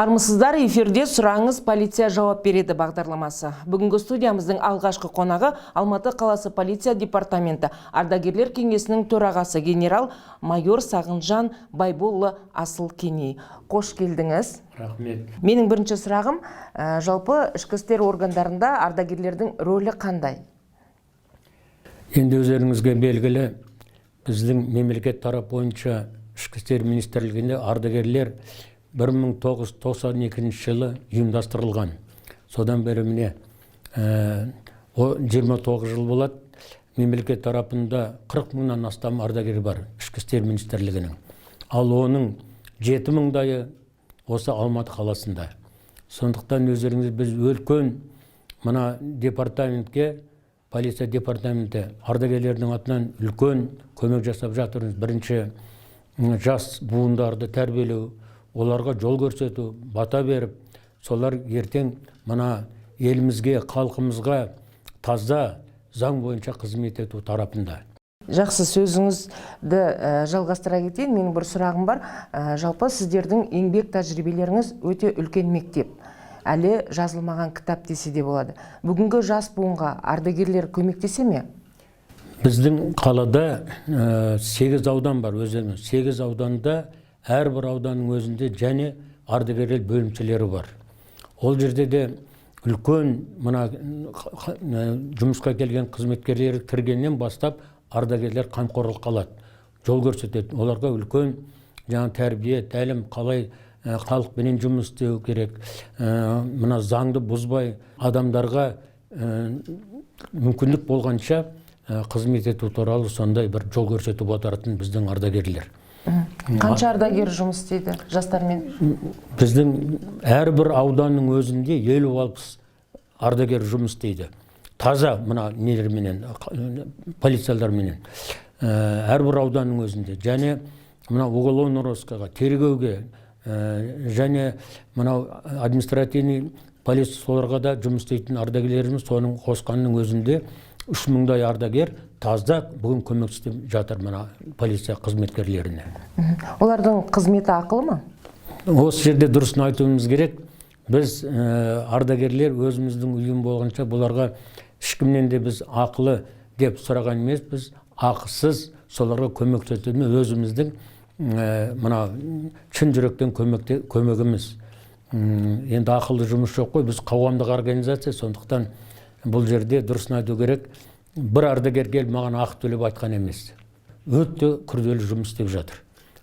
Армысыздар, эфирде «Сұраңыз, полиция жауап береді» бағдарламасы. Бүгінгі студиямыздың алғашқы қонағы Алматы қаласы полиция департаменті ардагерлер кеңесінің төрағасы генерал-майор Сағынжан Байболұлы Асылкеней. Қош келдіңіз. Рахмет. Менің бірінші сұрағым, жалпы ішкі істер органдарында ардагерлердің рөлі қандай? Енді өздеріңізге белгілі, біздің мемлекет тарап бойынша ішкі істер министрлігінде ардагерлер 1992 жылы ұйымдастырылған. Содан бері міне 29 жыл болады. Мемлекет тарапында 40 мыңнан астам ардагер бар ішкі істер министрлігінің. Ал оның 7 мыңдайы осы Алматы қаласында. Сондықтан өздеріңіз біз үлкен мына департаментке, полиция департаменті ардагерлердің атынан үлкен көмек жасап жатырмыз. Бірінші жас буындарды тәрбиелеу, оларға жол көрсету, бата беріп, солар ертең мына елімізге, халқымызға таза заң бойынша қызмет ету тарапында. Жақсы, сөзіңізді жалғастыра кетейін. Менің бір сұрағым бар. Жалпы сіздердің еңбек тәжірибелеріңіз өте үлкен мектеп. Әлі жазылмаған кітап десе де болады. Бүгінгі жас буынға ардагерлер көмектесе ме? Біздің қалада 8 аудан бар, өздеріңіз. 8 ауданда әрбір ауданның өзінде және ардагерлер бөлімшелері бар. Ол жерде де үлкен мына жұмысқа келген қызметкерлер кіргеннен бастап ардагерлер қамқорлық қалады, жол көрсетеді. Оларға үлкен тәрбие, тәлім, қалай халықпенен жұмыс істеу керек, мына заңды бұзбай адамдарға мүмкіндік болғанша қызмет ету туралы сондай бір жол көрсетіп отыратын біздің ардагерлер. Қанша ардагер жұмыс істейді жастармен? Біздің әрбір ауданның өзінде 50-60 ардагер жұмыс істейді. Таза мына нелерменен, полицияларменен. Әрбір ауданның өзінде. Және мына уголовный розыскаға, тергеуге, және мына административный полиция соларға да жұмыс істейтін ардагерлеріміз, соның қосқанның өзінде 3 мыңдай ардагер тазда бүгін көмектесіп жатыр мына полиция қызметкерлеріне. Олардың қызметі ақылы ма? Осы жерде дұрысын айтуымыз керек. Біз ардагерлер өзіміздің ұйым болғанша бұларға ешкімнен де біз ақылы деп сұраған емес, біз ақысыз соларға көмектесуді өзіміздің мына шын жүректен көмегіміз. Енді ақылды жұмыс жоқ қой, біз қоғамдық организация, сондықтан бұл жерде дұрысын айту керек. Бір ардагер келіп маған ақы төлеп айтқан емес. Өте күрделі жұмыс істеп жатыр.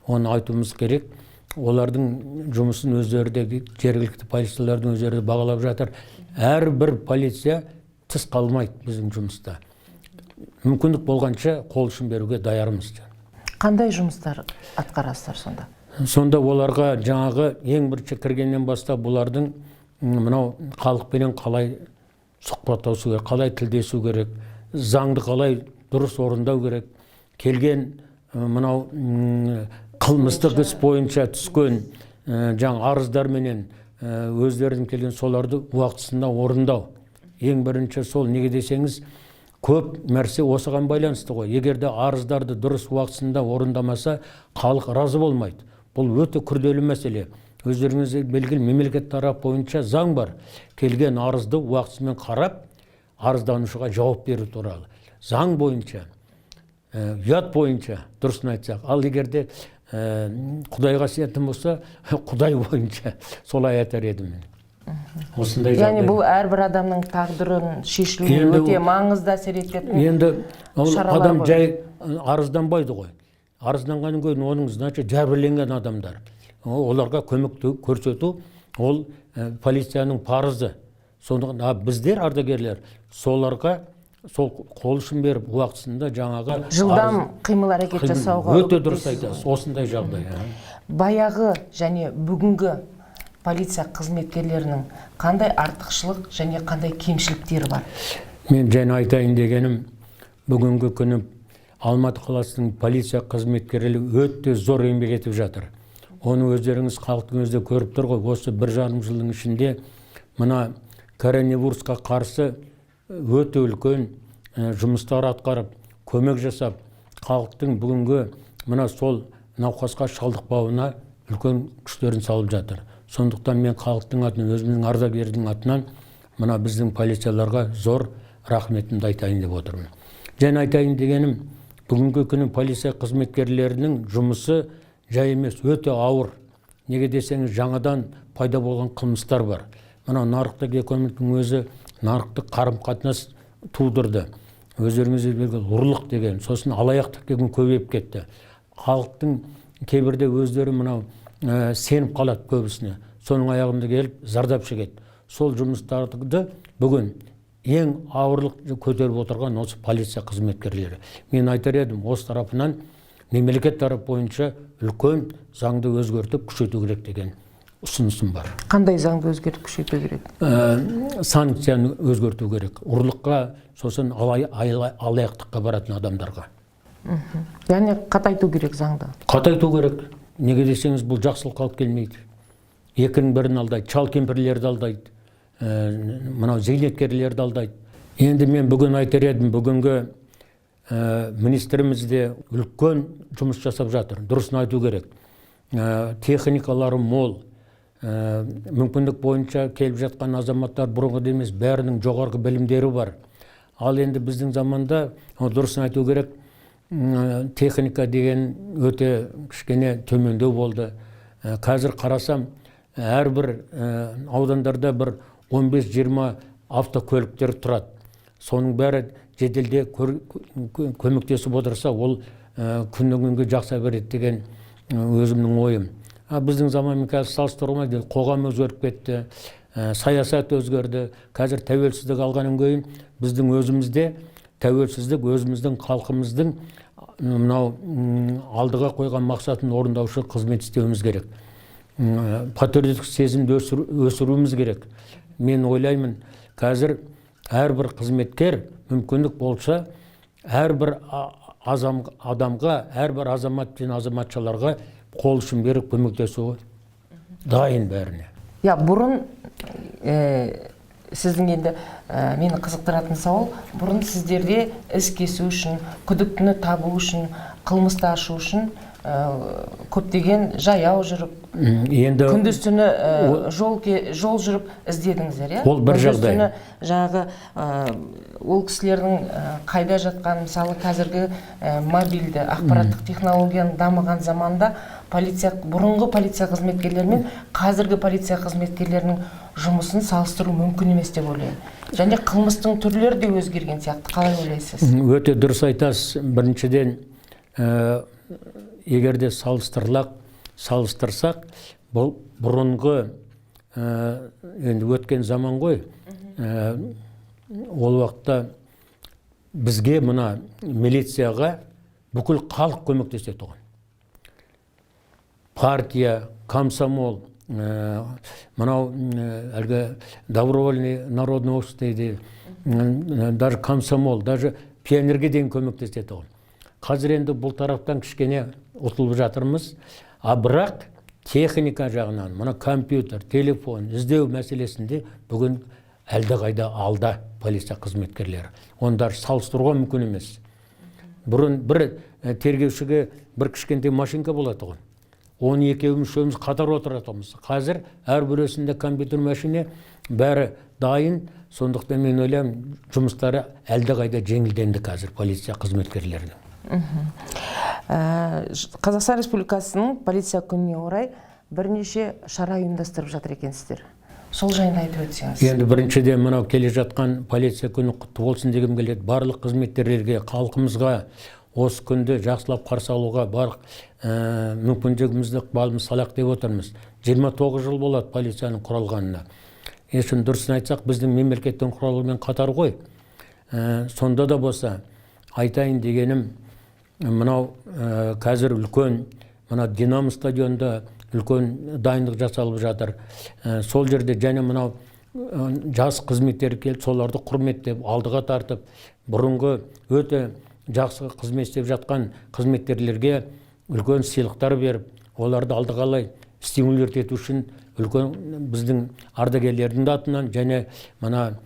Оны айтуымыз керек. Олардың жұмысын өздері де, жергілікті полициялардың өздері де бағалап жатыр. Әрбір полиция тыс қалмайды біздің жұмыста. Мүмкіндік болғанша қол ұшын беруге даярмыз. Қандай жұмыстар атқарасыздар сонда? Сонда оларға жаңағы ең бірінші кіргеннен бастап бұлардың мынау халықпенен қалай сұхбаттасу керек, қалай тілдесу керек, заңды қалай дұрыс орындау керек, келген мынау қылмыстық іс бойынша түскен арыздарменен өздерінің келген соларды уақытысында орындау. Ең бірінші сол, неге десеңіз, көп нәрсе осыған байланысты ғой. Егер де арыздарды дұрыс уақытысында орындамаса, халық разы болмайды. Бұл өте күрделі мәселе. Өздеріңізге белгілі мемлекет тарап бойынша заң бар. Келген арызды уақытысымен қарап, арызданушыға жауап беру туралы. Заң бойынша, ұят бойынша дұрысын айтсақ. Ал егерде Құдайға сенетін болса, Құдай бойынша солай айтар едім мен. Осындай жағдай. Яғни бұл әрбір адамның тағдырын шешілуіне өте маңызды әсер ететін. Енді адам жай арызданбайды ғой. Арызданғаннан кейін оның значит жәбірленген адамдар. Оларға көмек көрсету, ол полицияның парызы. Сондықтан біздер ардагерлер соларға сол қол ұшын беріп уақытысында жаңағы жылдам қимыл әрекет жасауға өте дұрыс айтасыз. Осындай жағдай. Баяғы және бүгінгі полиция қызметкерлерінің қандай артықшылық және қандай кемшіліктері бар? Мен және айтайын дегенім, бүгінгі күні Алматы қаласының полиция қызметкерлері өте зор еңбек етіп жатыр. Оны өздеріңіз халықтың өзі көріп тұр ғой. Осы 1,5 жылдың ішінде мына коронавирусқа қарсы өте үлкен жұмыстар атқарып, көмек жасап, халықтың бүгінгі мына сол науқасқа шалдықпауына үлкен күштерін салып жатыр. Сондықтан мен халықтың атынан, өзімнің ардагердің атынан мына біздің полицияларға зор рахметімді айтайын деп отырмын. Және айтайын дегенім, бүгінгі күні полиция қызметкерлерінің жұмысы жай емес, өте ауыр. Неге десеңіз, жаңадан пайда болған қылмыстар бар. Мына нарықтық экономиканың өзі нарықтық қарым-қатынас тудырды. Өздеріңізге белгілі ұрлық деген, сосын алаяқтық деген көбейіп кетті. Халықтың кейбірде өздері мынау сеніп қалады көбісіне. Соның аяғында келіп зардап шегеді. Сол жұмыстарды бүгін ең ауырлық көтеріп отырған осы полиция қызметкерлері. Мен айтар едім, осы тарапынан мемлекет тарап бойынша үлкен заңды өзгертіп күшейту керек деген ұсынысым бар. Қандай заңды өзгертіп күшейту керек? Санкцияны өзгерту керек. Ұрлыққа, сосын алаяқтыққа баратын адамдарға. Яғни қатайту керек заңды. Қатайту керек. Неге десеңіз, бұл жақсылық алып келмейді. Екінің бірін алдайды, шал кемпірлерді алдайды, мынау зейнеткерлерді алдайды. Енді мен бүгін айтар едім, бүгінгі министрімізде үлкен жұмыс жасап жатыр. Дұрысын айту керек. Техникалары мол, мүмкіндік бойынша келіп жатқан азаматтар бұрынғы емес, бәрінің жоғарғы білімдері бар. Ал енді біздің заманда, дұрысын айту керек, техника деген өте кішкене төмендеу болды. Қазір қарасам, әрбір аудандарда бір 15-20 автокөліктер тұрады. Соның бәрі жеделде көмектесіп отырса, ол күннен күнге жақса береді деген өзімнің ойым. Біздің заманмен қазір салыстырылмайды, қоғам өзгеріп кетті, саясат өзгерді. Қазір тәуелсіздік алғаннан кейін біздің өзімізде тәуелсіздік өзіміздің халқымыздың мынау алдыға қойған мақсатын орындаушы қызмет істеуіміз керек. Патриоттық сезімді өсіруіміз керек. Мен ойлаймын, қазір әрбір қызметкер мүмкіндік болса, әрбір адамға, әрбір азамат пен азаматшаларға қол ұшын беріп көмектесуі дайын бәріне. Бұрын сіздің енді мені қызықтыратын сауал, бұрын сіздерде іс кесу үшін, күдіктіні табу үшін, қылмысты ашу үшін көптеген жаяу жүріп, күндіз-түні жол жүріп іздедіңіздер, Ол бір жағдай. Жаңағы ол кісілердің қайда жатқан, мысалы қазіргі мобильді ақпараттық технологияның дамыған заманда бұрынғы полиция қызметкерлері мен қазіргі полиция қызметкерлерінің жұмысын салыстыру мүмкін емес деп ойлаймын. Және қылмыстың түрлері де өзгерген сияқты. Қалай ойлайсыз? Өте дұрыс айтасыз. Біріншіден, егерде салыстырсақ, бұл бұрынғы енді өткен заман ғой. Ол уақытта бізге мына милицияға бүкіл халық көмектеседі оған. Партия, комсомол, мынау әлгі добровольный народный общество дейді, даже комсомол, даже пионерге дейін көмектеседі оған. Қазір енді бұл тараптан кішкене ұтылып жатырмыз, бірақ техника жағынан, мына компьютер, телефон, іздеу мәселесінде бүгін әлде қайда алда полиция қызметкерлері. Ондар салыстыруға мүмкін емес. Бұрын бір тергеушіге бір кішкентай машинка болады ғой. 12-3 қатар отыратымыз. Қазір әрбірісінде компьютер машине бәрі дайын. Сондықтан мен ойлаймын, жұмыстары әлде қайда жеңілденді қазір полиция қызметкерлерінің. Қазақстан Республикасының полиция күніне орай бірнеше шара ұйымдастырып жатыр екенсіздер. Сол жайында айтып өтсеңіз. Енді біріншіден мынау келе жатқан полиция күні құтты болсын дегім келеді. Барлық қызметкерлерге, халқымызға осы күнді жақсылап қарсы алуға барлық мүмкіндігімізді ықпалымыз салақ деп отырмыз. 29 жыл болады полицияның құралғанына. Ешін дұрысын айтсақ, біздің мемлекеттің құралымен қатар ғой. Сонда да болса, айтайын дегенім, мынау қазір үлкен, мына Динамо стадионда үлкен дайындық жасалып жатыр. Сол жерде және мынау жас қызметтер келіп, соларды құрметтеп, алдыға тартып, бұрынғы өте жақсы қызмет істеп жатқан қызметкерлерге үлкен сыйлықтар беріп, оларды алдығалай стимулировать ету үшін үлкен біздің ардагерлердің атынан және мына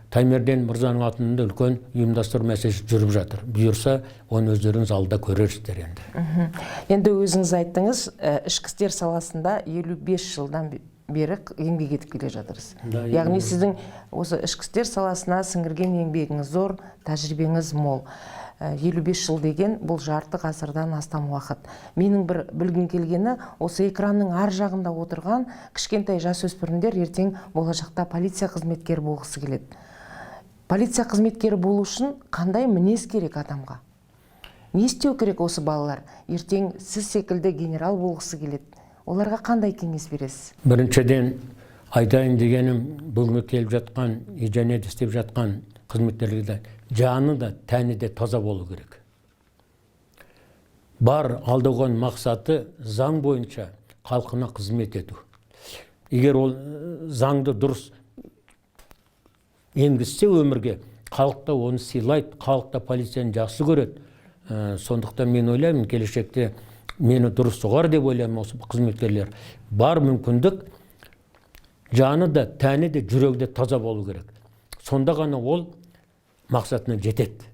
Таймерден мырзаның атында үлкен ұйымдастыру мәселесі жүріп жатыр. Бұйырса, оны өздеріңіз алда көрерсіздер енді. Енді өзіңіз айттыңыз, ішкі істер саласында 55 жылдан бері еңбек етіп келе жатырсыз. Яғни сіздің осы ішкі істер саласына сіңірген еңбегіңіз зор, тәжірибеңіз мол. 55 жыл деген бұл жарты ғасырдан астам уақыт. Менің бір білгім келгені, осы экранның ар жағында отырған кішкентай жасөспірімдер ертең болашақта полиция қызметкері болғысы келеді. Полиция қызметкері болу үшін қандай мінез керек адамға? Не істеу керек осы балалар? Ертең сіз секілді генерал болғысы келеді. Оларға қандай кеңес бересіз? Біріншіден айтайын дегенім, бүгінгі келіп жатқан, және де істеп жатқан қызметкерлерге жаны да, тәні де таза болу керек. Бар алдаған мақсаты заң бойынша халқына қызмет ету. Егер ол заңды дұрыс енгізсе өмірге, халықта оны сыйлайды, халықта полицияны жақсы көреді. Сондықтан мен ойлаймын, келешекте мені дұрыс ұғар деп ойлаймын осы қызметкерлер. Бар мүмкіндік, жаны да, тәні де, жүрегі де таза болу керек. Сонда ғана ол мақсатына жетеді.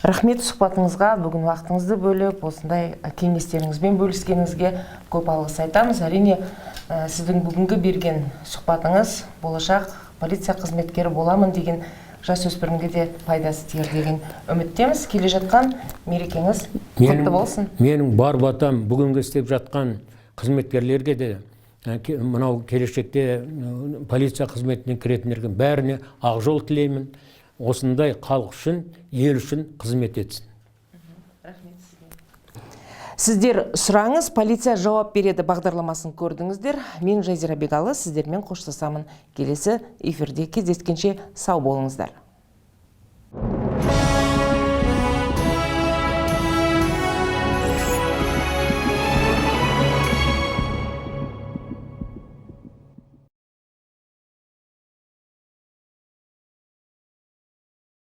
Рахмет сұхбатыңызға, бүгін уақытыңызды бөліп, осындай кеңестеріңізбен бөліскеніңізге көп алғыс айтамыз. Әрине, сіздің бүгінгі берген сұхбатыңыз болашақ полиция қызметкері боламын деген жасөспірімге де пайдасы тиер деген үміттеміз. Келе жатқан мерекеңіз құтты болсын. Менің бар батам бүгінгі істеп жатқан қызметкерлерге де, мынау келешекте полиция қызметіне кіретіндерге бәріне ақ жол тілеймін. Осындай халық үшін, ел үшін қызмет етсін. Сіздер сұраңыз, полиция жауап береді бағдарламасын көрдіңіздер. Мен Жазира Бегалы, сіздермен қоштасамын. Келесі эфирде кездескенше сау болыңыздар.